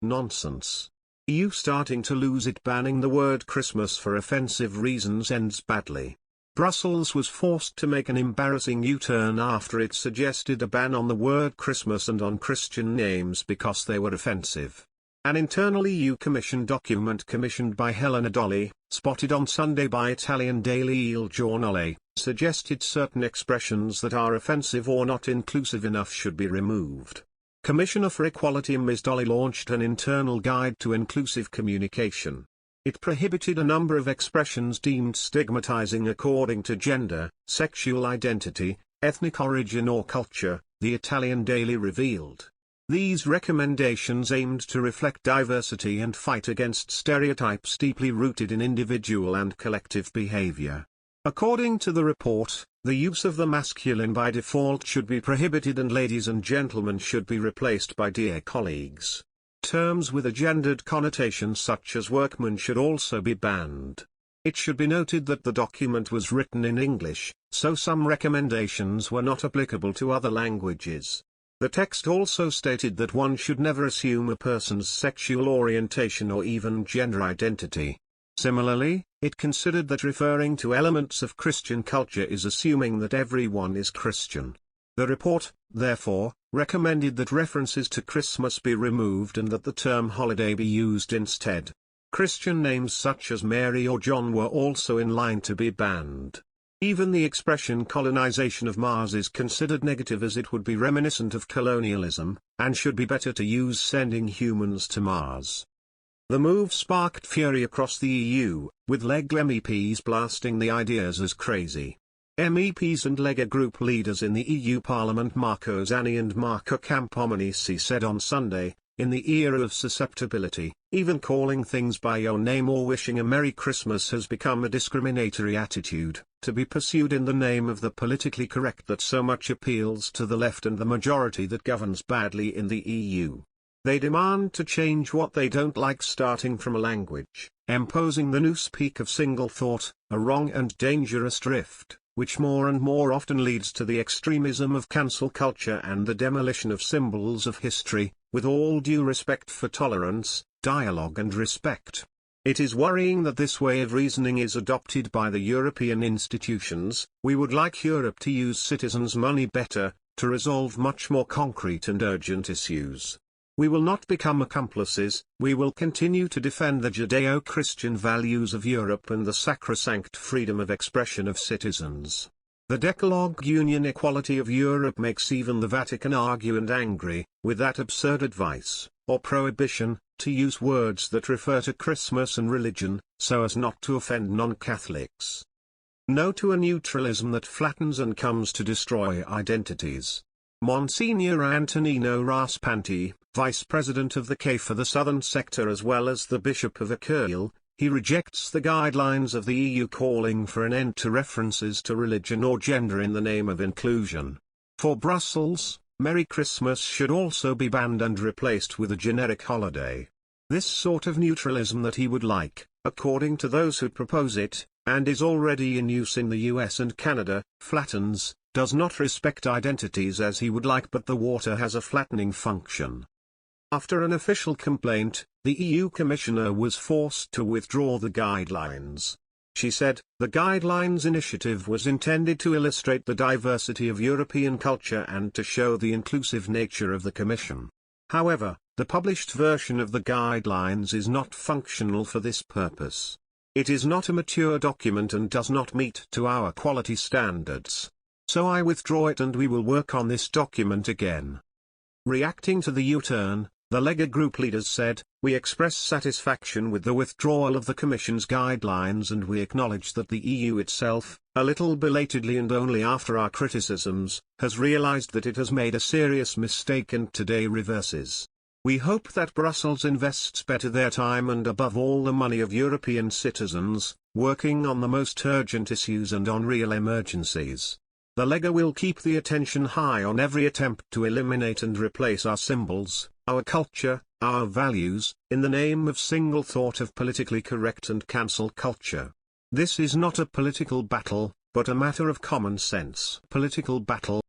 Nonsense. EU starting to lose it. Banning the word Christmas for offensive reasons ends badly. Brussels was forced to make an embarrassing U-turn after it suggested a ban on the word Christmas and on Christian names because they were offensive. An internal EU Commission document commissioned by Helena Dolly, spotted on Sunday by Italian daily Il Giornale, suggested certain expressions that are offensive or not inclusive enough should be removed. Commissioner for Equality Ms. Dolly launched an internal guide to inclusive communication. It prohibited a number of expressions deemed stigmatizing according to gender, sexual identity, ethnic origin or culture, the Italian daily revealed. These recommendations aimed to reflect diversity and fight against stereotypes deeply rooted in individual and collective behavior. According to the report, the use of the masculine by default should be prohibited and ladies and gentlemen should be replaced by dear colleagues. Terms with a gendered connotation such as workman should also be banned. It should be noted that the document was written in English, so some recommendations were not applicable to other languages. The text also stated that one should never assume a person's sexual orientation or even gender identity. Similarly, it considered that referring to elements of Christian culture is assuming that everyone is Christian. The report, therefore, recommended that references to Christmas be removed and that the term holiday be used instead. Christian names such as Mary or John were also in line to be banned. Even the expression colonization of Mars is considered negative as it would be reminiscent of colonialism, and should be better to use sending humans to Mars. The move sparked fury across the EU, with Lega MEPs blasting the ideas as crazy. MEPs and Lega group leaders in the EU Parliament Marco Zanni and Marco Campomenisi said on Sunday, in the era of susceptibility, even calling things by your name or wishing a Merry Christmas has become a discriminatory attitude, to be pursued in the name of the politically correct that so much appeals to the left and the majority that governs badly in the EU. They demand to change what they don't like, starting from a language, imposing the newspeak of single thought, a wrong and dangerous drift, which more and more often leads to the extremism of cancel culture and the demolition of symbols of history, with all due respect for tolerance, dialogue and respect. It is worrying that this way of reasoning is adopted by the European institutions. We would like Europe to use citizens' money better, to resolve much more concrete and urgent issues. We will not become accomplices, we will continue to defend the Judeo-Christian values of Europe and the sacrosanct freedom of expression of citizens. The Decalogue Union equality of Europe makes even the Vatican argue and angry, with that absurd advice, or prohibition, to use words that refer to Christmas and religion, so as not to offend non-Catholics. No to a neutralism that flattens and comes to destroy identities. Monsignor Antonino Raspanti, Vice President of the K for the Southern Sector as well as the Bishop of Akil, he rejects the guidelines of the EU calling for an end to references to religion or gender in the name of inclusion. For Brussels, Merry Christmas should also be banned and replaced with a generic holiday. This sort of neutralism that he would like, according to those who propose it, and is already in use in the US and Canada, flattens, does not respect identities as he would like, but the water has a flattening function. After an official complaint, the EU Commissioner was forced to withdraw the guidelines. She said, the guidelines initiative was intended to illustrate the diversity of European culture and to show the inclusive nature of the Commission. However, the published version of the guidelines is not functional for this purpose. It is not a mature document and does not meet to our quality standards. So I withdraw it and we will work on this document again. Reacting to the U-turn, the Lega group leaders said, we express satisfaction with the withdrawal of the Commission's guidelines and we acknowledge that the EU itself, a little belatedly and only after our criticisms, has realized that it has made a serious mistake and today reverses. We hope that Brussels invests better their time and above all the money of European citizens, working on the most urgent issues and on real emergencies. The Lega will keep the attention high on every attempt to eliminate and replace our symbols, our culture, our values, in the name of single thought of politically correct and cancel culture. This is not a political battle, but a matter of common sense. Political battle.